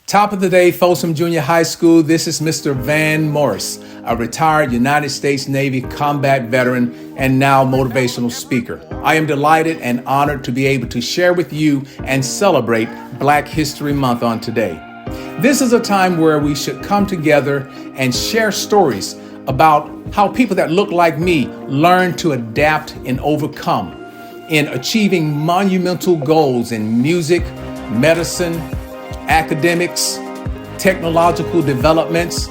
Top of the day, Folsom Junior High School. This is Mr. Van Morris, a retired United States Navy combat veteran and now motivational speaker. I am delighted and honored to be able to share with you and celebrate Black History Month on today. This is a time where we should come together and share stories about how people that look like me learn to adapt and overcome in achieving monumental goals in music, medicine, academics, technological developments,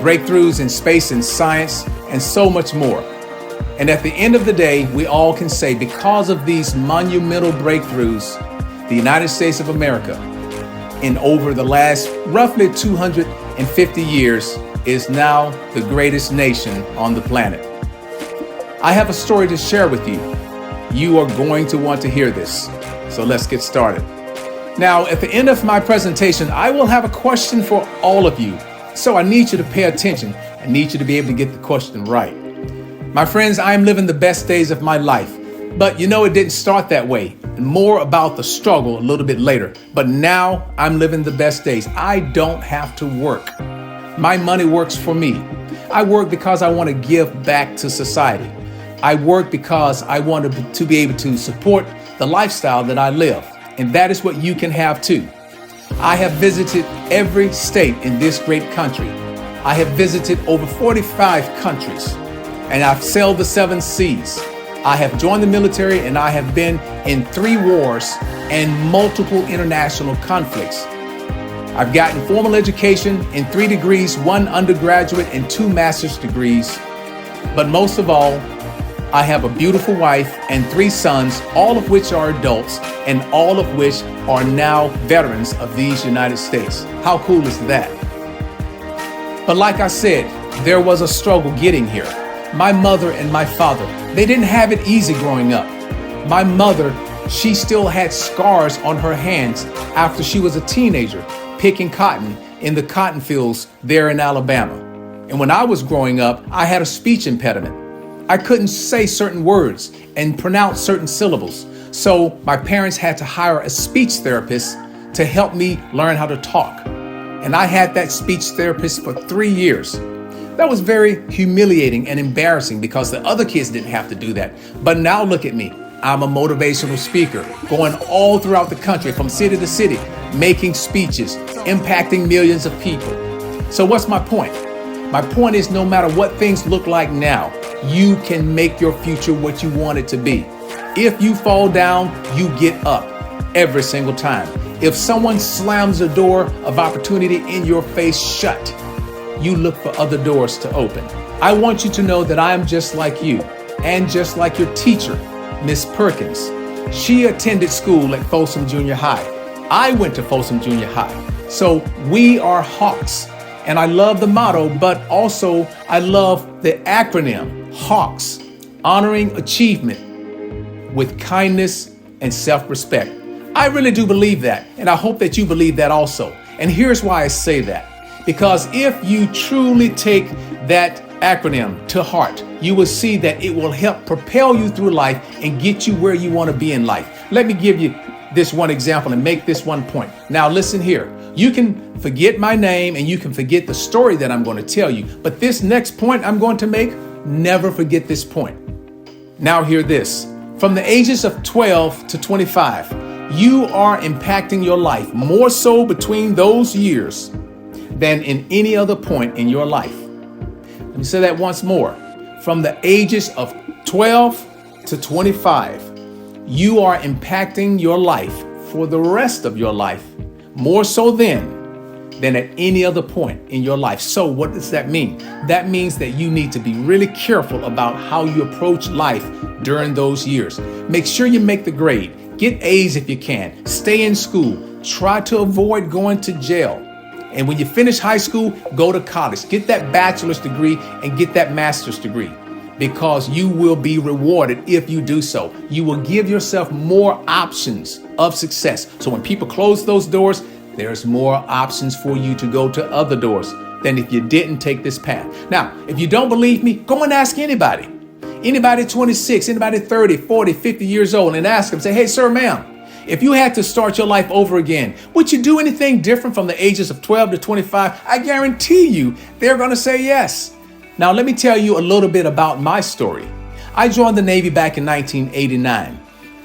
breakthroughs in space and science, and so much more. And at the end of the day, we all can say because of these monumental breakthroughs, the United States of America, in over the last roughly 250 years, is now the greatest nation on the planet. I have a story to share with you. You are going to want to hear this. So let's get started. Now, at the end of my presentation, I will have a question for all of you. So I need you to pay attention. I need you to be able to get the question right. My friends, I am living the best days of my life. But it didn't start that way. More about the struggle a little bit later. But now I'm living the best days. I don't have to work. My money works for me. I work because I want to give back to society. I work because I want to be able to support the lifestyle that I live. And that is what you can have too. I have visited every state in this great country. I have visited over 45 countries, and I've sailed the 7 seas. I have joined the military, and I have been in 3 wars and multiple international conflicts. I've gotten formal education in 3 degrees, 1 undergraduate and 2 master's degrees. But most of all, I have a beautiful wife and 3 sons, all of which are adults and all of which are now veterans of these United States. How cool is that? But like I said, there was a struggle getting here. My mother and my father, they didn't have it easy growing up. My mother, she still had scars on her hands after she was a teenager picking cotton in the cotton fields there in Alabama. And when I was growing up, I had a speech impediment. I couldn't say certain words and pronounce certain syllables. So my parents had to hire a speech therapist to help me learn how to talk. And I had that speech therapist for 3 years. That was very humiliating and embarrassing because the other kids didn't have to do that. But now look at me. I'm a motivational speaker going all throughout the country from city to city, making speeches, impacting millions of people. So what's my point? My point is no matter what things look like now, you can make your future what you want it to be. If you fall down, you get up every single time. If someone slams a door of opportunity in your face shut, you look for other doors to open. I want you to know that I am just like you and just like your teacher, Miss Perkins. She attended school at Folsom Junior High. I went to Folsom Junior High. So we are Hawks. And I love the motto, but also I love the acronym, HAWKS, honoring achievement with kindness and self-respect. I really do believe that, and I hope that you believe that also. And here's why I say that. Because if you truly take that acronym to heart, you will see that it will help propel you through life and get you where you want to be in life. Let me give you this one example and make this one point. Now listen here. You can forget my name and you can forget the story that I'm going to tell you. But this next point I'm going to make, never forget this point. Now hear this. From the ages of 12 to 25, you are impacting your life more so between those years than in any other point in your life. Let me say that once more. From the ages of 12 to 25, you are impacting your life for the rest of your life more so then than at any other point in your life. So what does that mean? That means that you need to be really careful about how you approach life during those years. Make sure you make the grade. Get A's if you can. Stay in school. Try to avoid going to jail. And when you finish high school, go to college. Get that bachelor's degree and get that master's degree, because you will be rewarded if you do so. You will give yourself more options of success. So when people close those doors, there's more options for you to go to other doors than if you didn't take this path. Now, if you don't believe me, go and ask anybody. Anybody 26, anybody 30, 40, 50 years old, and ask them, say, hey, sir, ma'am, If you had to start your life over again, would you do anything different from the ages of 12 to 25? I guarantee you they're going to say yes. Now, let me tell you a little bit about my story. I joined the Navy back in 1989.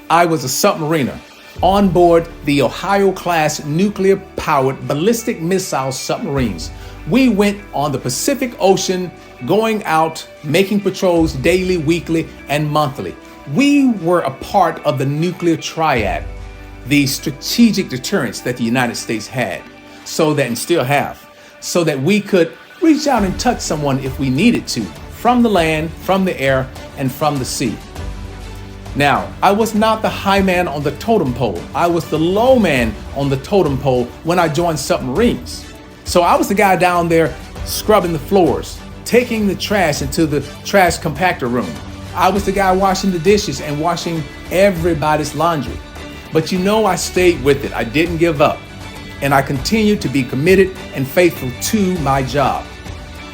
I was a submariner on board the Ohio-class nuclear-powered ballistic missile submarines. We went on the Pacific Ocean, going out, making patrols daily, weekly, and monthly. We were a part of the nuclear triad, the strategic deterrence that the United States had, and still have, so that we could reach out and touch someone if we needed to, from the land, from the air, and from the sea. Now, I was not the high man on the totem pole. I was the low man on the totem pole when I joined submarines. So I was the guy down there scrubbing the floors, taking the trash into the trash compactor room. I was the guy washing the dishes and washing everybody's laundry. But I stayed with it. I didn't give up. And I continued to be committed and faithful to my job.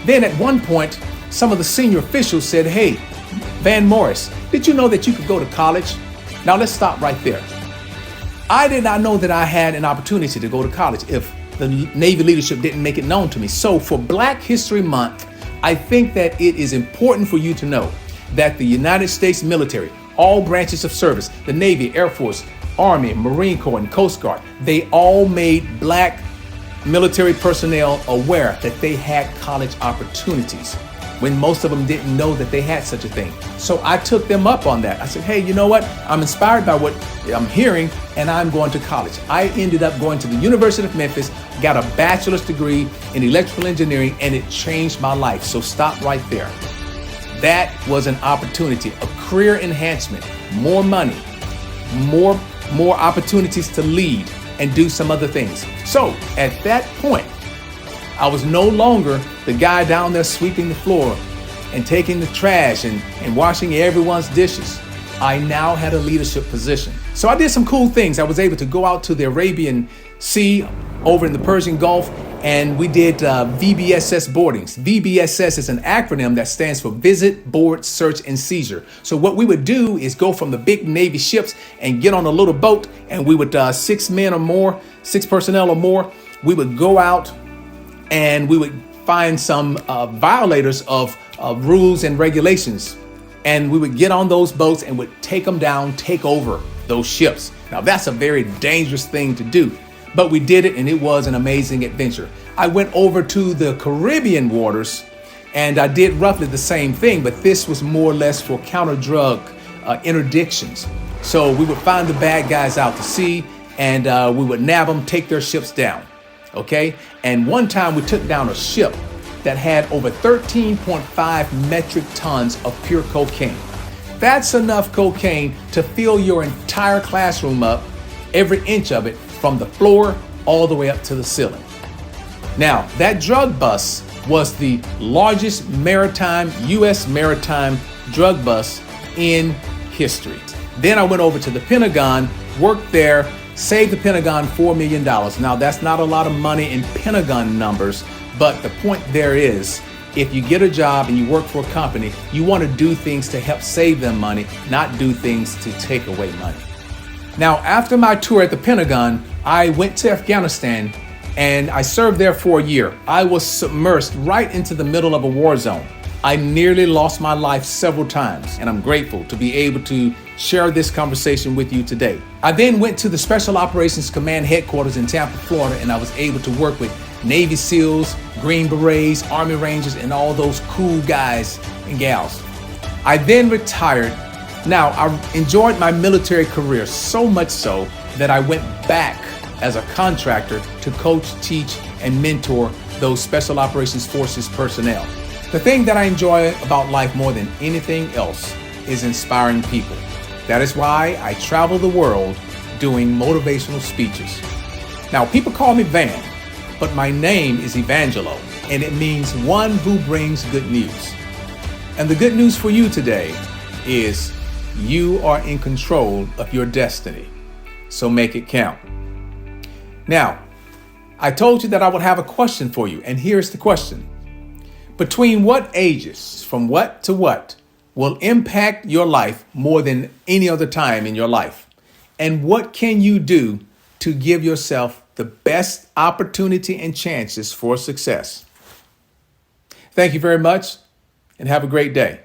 Then at one point, some of the senior officials said, "Hey, Van Morris, did you know that you could go to college?" Now let's stop right there. I did not know that I had an opportunity to go to college if the Navy leadership didn't make it known to me. So for Black History Month, I think that it is important for you to know that the United States military, all branches of service, the Navy, Air Force, Army, Marine Corps, and Coast Guard, they all made Black military personnel aware that they had college opportunities when most of them didn't know that they had such a thing. So I took them up on that. I said, "Hey, you know what? I'm inspired by what I'm hearing, and I'm going to college." I ended up going to the University of Memphis, got a bachelor's degree in electrical engineering, and it changed my life. So stop right there. That was an opportunity, a career enhancement, more money, more opportunities to lead and do some other things. So at that point, I was no longer the guy down there sweeping the floor and taking the trash and washing everyone's dishes. I now had a leadership position. So I did some cool things. I was able to go out to the Arabian Sea over in the Persian Gulf, and we did VBSS boardings. VBSS is an acronym that stands for Visit, Board, Search, and Seizure. So what we would do is go from the big Navy ships and get on a little boat, and we would, 6 men or more, 6 personnel or more, we would go out and we would find some violators of rules and regulations. And we would get on those boats and would take them down, take over those ships. Now that's a very dangerous thing to do, but we did it and it was an amazing adventure. I went over to the Caribbean waters and I did roughly the same thing, but this was more or less for counter-drug interdictions. So we would find the bad guys out to sea and we would nab them, take their ships down. Okay. And one time we took down a ship that had over 13.5 metric tons of pure cocaine. That's enough cocaine to fill your entire classroom up, every inch of it, from the floor all the way up to the ceiling. Now, that drug bust was the largest U.S. maritime drug bust in history. Then I went over to the Pentagon, worked there, saved the Pentagon $4 million. Now, that's not a lot of money in Pentagon numbers, but the point there is, if you get a job and you work for a company, you want to do things to help save them money, not do things to take away money. Now, after my tour at the Pentagon, I went to Afghanistan and I served there for a year. I was submersed right into the middle of a war zone. I nearly lost my life several times, and I'm grateful to be able to share this conversation with you today. I then went to the Special Operations Command headquarters in Tampa, Florida, and I was able to work with Navy SEALs, Green Berets, Army Rangers, and all those cool guys and gals. I then retired. Now, I enjoyed my military career so much so that I went back as a contractor to coach, teach, and mentor those Special Operations Forces personnel. The thing that I enjoy about life more than anything else is inspiring people. That is why I travel the world doing motivational speeches. Now, people call me Van, but my name is Evangelo, and it means one who brings good news. And the good news for you today is you are in control of your destiny. So make it count. Now, I told you that I would have a question for you, and here's the question. Between what ages, from what to what, will impact your life more than any other time in your life? And what can you do to give yourself the best opportunity and chances for success? Thank you very much and have a great day.